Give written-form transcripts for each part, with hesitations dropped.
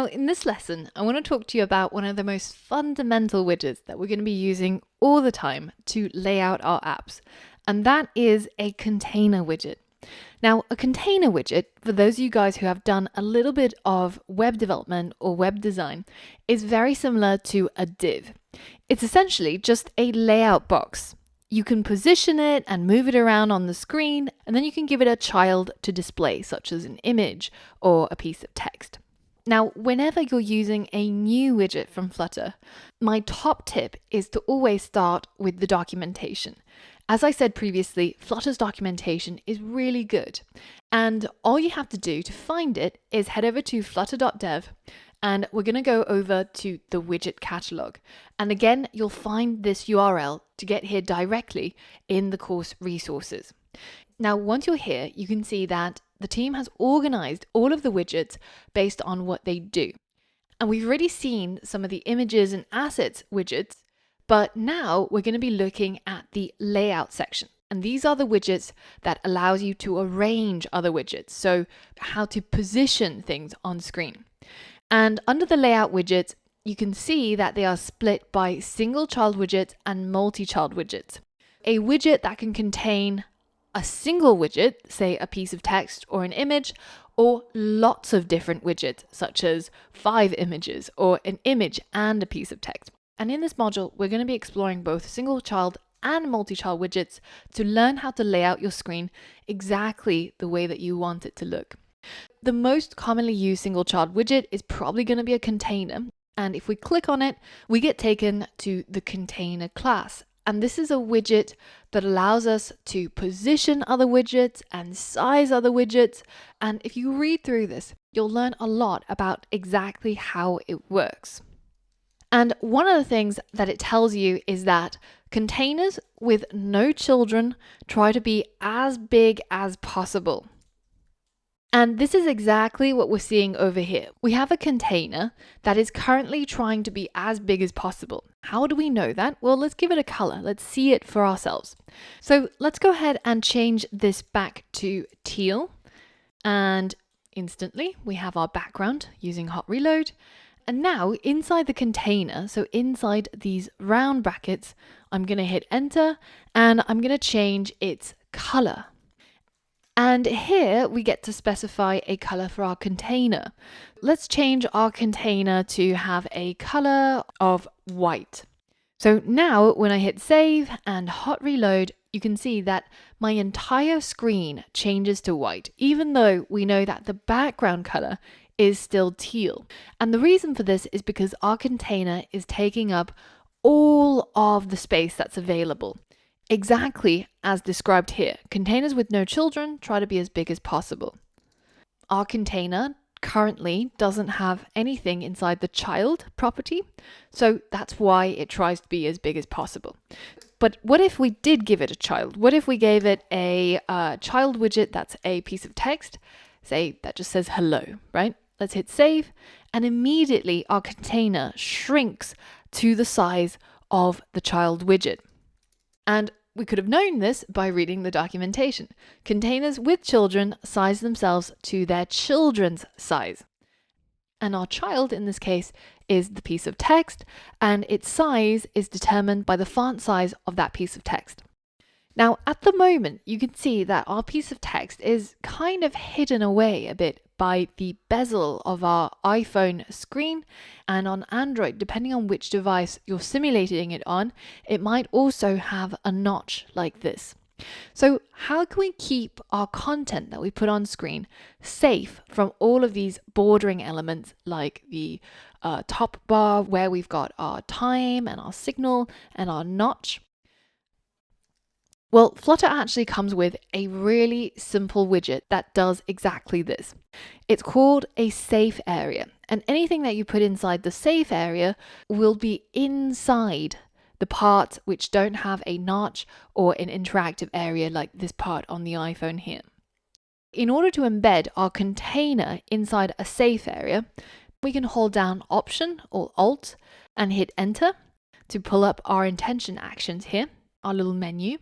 Now, in this lesson, I want to talk to you about one of the most fundamental widgets that we're going to be using all the time to lay out our apps, and that is a container widget. Now, a container widget, for those of you guys who have done a little bit of web development or web design, is very similar to a div. It's essentially just a layout box. You can position it and move it around on the screen, and then you can give it a child to display, such as an image or a piece of text. Now, whenever you're using a new widget from Flutter, my top tip is to always start with the documentation. As I said previously, Flutter's documentation is really good, and all you have to do to find it is head over to flutter.dev, and we're going to go over to the widget catalog. And again, you'll find this URL to get here directly in the course resources. Now, once you're here, you can see that the team has organized all of the widgets based on what they do. And we've already seen some of the images and assets widgets, but now we're going to be looking at the layout section. And these are the widgets that allows you to arrange other widgets. So how to position things on screen. And under the layout widgets, you can see that they are split by single child widgets and multi-child widgets. A widget that can contain a single widget, say a piece of text or an image, or lots of different widgets, such as 5 images or an image and a piece of text. And in this module, we're going to be exploring both single child and multi-child widgets to learn how to lay out your screen exactly the way that you want it to look. The most commonly used single child widget is probably going to be a container. And if we click on it, we get taken to the container class. And this is a widget that allows us to position other widgets and size other widgets. And if you read through this, you'll learn a lot about exactly how it works. And one of the things that it tells you is that containers with no children try to be as big as possible. And this is exactly what we're seeing over here. We have a container that is currently trying to be as big as possible. How do we know that? Well, let's give it a color. Let's see it for ourselves. So let's go ahead and change this back to teal. And instantly we have our background using hot reload. And now inside the container, so inside these round brackets, I'm going to hit enter and I'm going to change its color. And here we get to specify a color for our container. Let's change our container to have a color of white. So now when I hit save and hot reload, you can see that my entire screen changes to white, even though we know that the background color is still teal. And the reason for this is because our container is taking up all of the space that's available. Exactly as described here. Containers with no children try to be as big as possible. Our container currently doesn't have anything inside the child property, so that's why it tries to be as big as possible. But what if we did give it a child? What if we gave it a child widget that's a piece of text, say that just says hello, right? Let's hit save, and immediately our container shrinks to the size of the child widget. And we could have known this by reading the documentation. Containers with children size themselves to their children's size. And our child in this case is the piece of text, and its size is determined by the font size of that piece of text. Now, at the moment, you can see that our piece of text is kind of hidden away a bit by the bezel of our iPhone screen, and on Android, depending on which device you're simulating it on, it might also have a notch like this. So how can we keep our content that we put on screen safe from all of these bordering elements like the top bar where we've got our time and our signal and our notch? Well, Flutter actually comes with a really simple widget that does exactly this. It's called a safe area, and anything that you put inside the safe area will be inside the parts which don't have a notch or an interactive area like this part on the iPhone here. In order to embed our container inside a safe area, we can hold down Option or Alt and hit Enter to pull up our intention actions here, our little menu.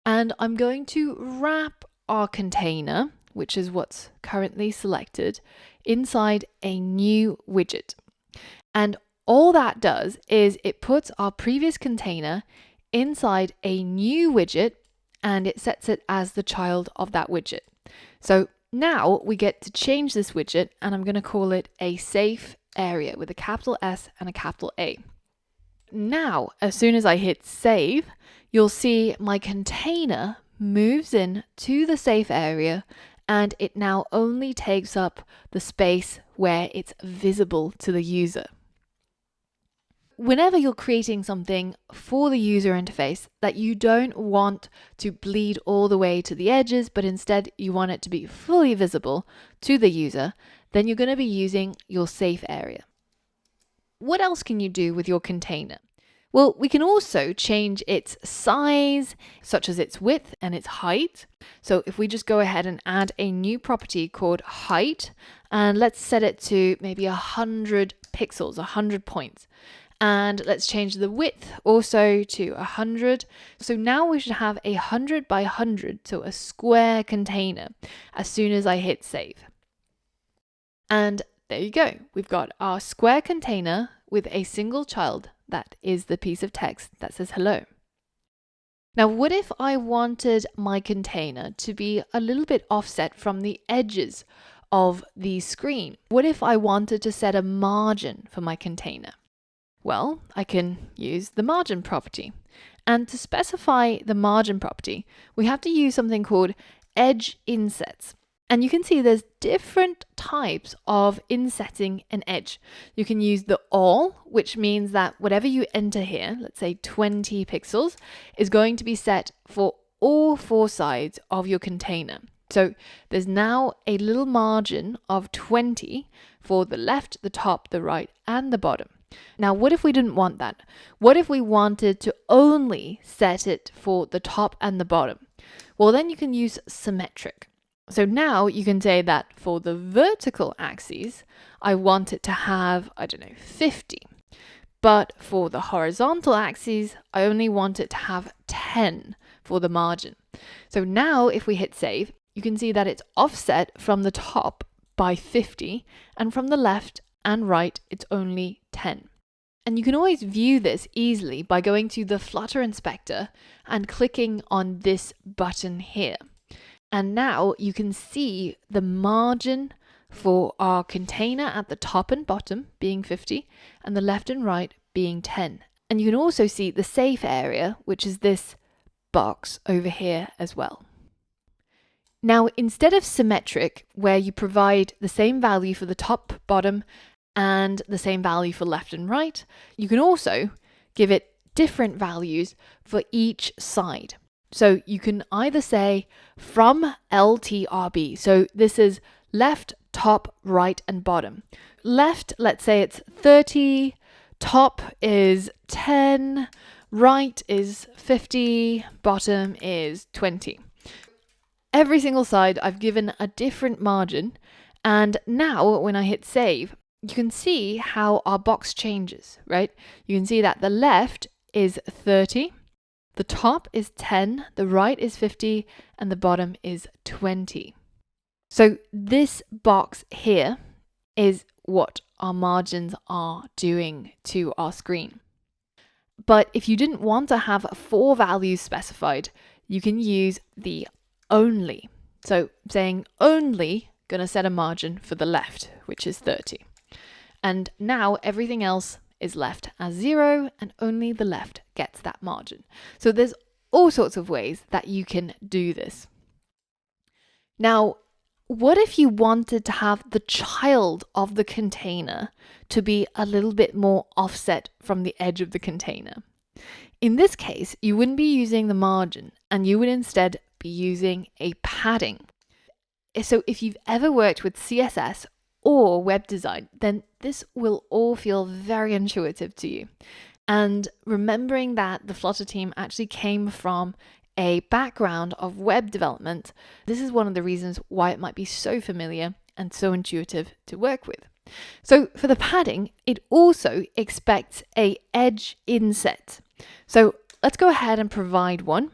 And I'm going to wrap our container which is what's currently selected, inside a new widget. And all that does is it puts our previous container inside a new widget and it sets it as the child of that widget. So now we get to change this widget, and I'm going to call it a safe area with a capital S and a capital A. Now, as soon as I hit save, you'll see my container moves in to the safe area, and it now only takes up the space where it's visible to the user. Whenever you're creating something for the user interface that you don't want to bleed all the way to the edges, but instead you want it to be fully visible to the user, then you're going to be using your safe area. What else can you do with your container? Well, we can also change its size, such as its width and its height. So if we just go ahead and add a new property called height, and let's set it to maybe 100 pixels, 100 points. And let's change the width also to 100. So now we should have 100 by 100, so a square container, as soon as I hit save. And there you go. We've got our square container with a single child. That is the piece of text that says hello. Now, what if I wanted my container to be a little bit offset from the edges of the screen? What if I wanted to set a margin for my container? Well, I can use the margin property. And to specify the margin property, we have to use something called edge insets. And you can see there's different types of insetting an edge. You can use the all, which means that whatever you enter here, let's say 20 pixels, is going to be set for all four sides of your container. So there's now a little margin of 20 for the left, the top, the right, and the bottom. Now, what if we didn't want that? What if we wanted to only set it for the top and the bottom? Well, then you can use symmetric. So now you can say that for the vertical axis, I want it to have, 50. But for the horizontal axis, I only want it to have 10 for the margin. So now if we hit save, you can see that it's offset from the top by 50, and from the left and right, it's only 10. And you can always view this easily by going to the Flutter inspector and clicking on this button here. And now you can see the margin for our container at the top and bottom being 50 and the left and right being 10. And you can also see the safe area, which is this box over here as well. Now, instead of symmetric, where you provide the same value for the top, bottom, and the same value for left and right, you can also give it different values for each side. So you can either say from LTRB, so this is left, top, right, and bottom. Left, let's say it's 30, top is 10, right is 50, bottom is 20. Every single side I've given a different margin, and now when I hit save, you can see how our box changes, right? You can see that the left is 30, the top is 10, the right is 50, and the bottom is 20. So this box here is what our margins are doing to our screen. But if you didn't want to have 4 values specified, you can use the only. So saying only, going to set a margin for the left, which is 30. And now everything else is left as 0, and only the left gets that margin. So there's all sorts of ways that you can do this. Now, what if you wanted to have the child of the container to be a little bit more offset from the edge of the container? In this case, you wouldn't be using the margin, and you would instead be using a padding. So if you've ever worked with CSS or web design, then this will all feel very intuitive to you. And remembering that the Flutter team actually came from a background of web development, this is one of the reasons why it might be so familiar and so intuitive to work with. So for the padding, it also expects an edge inset. So let's go ahead and provide one.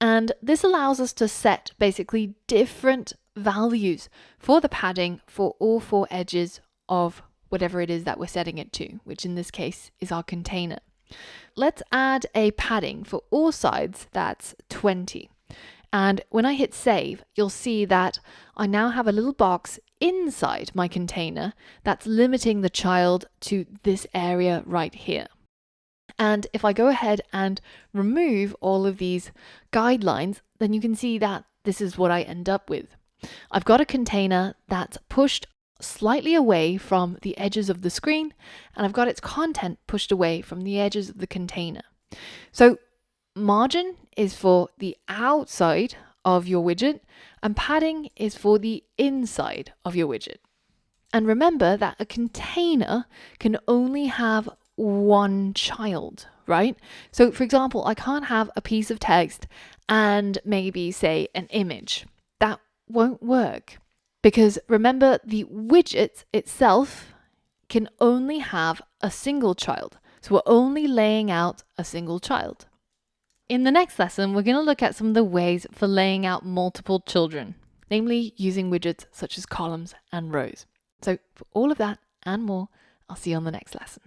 And this allows us to set basically different values for the padding for all 4 edges of whatever it is that we're setting it to, which in this case is our container. Let's add a padding for all sides that's 20. And when I hit save, you'll see that I now have a little box inside my container that's limiting the child to this area right here. And if I go ahead and remove all of these guidelines, then you can see that this is what I end up with. I've got a container that's pushed slightly away from the edges of the screen, and I've got its content pushed away from the edges of the container. So margin is for the outside of your widget, and padding is for the inside of your widget. And remember that a container can only have one child, right? So for example, I can't have a piece of text and maybe say an image. That won't work. Because remember, the widget itself can only have a single child. So we're only laying out a single child. In the next lesson, we're going to look at some of the ways for laying out multiple children, namely using widgets such as columns and rows. So for all of that and more, I'll see you on the next lesson.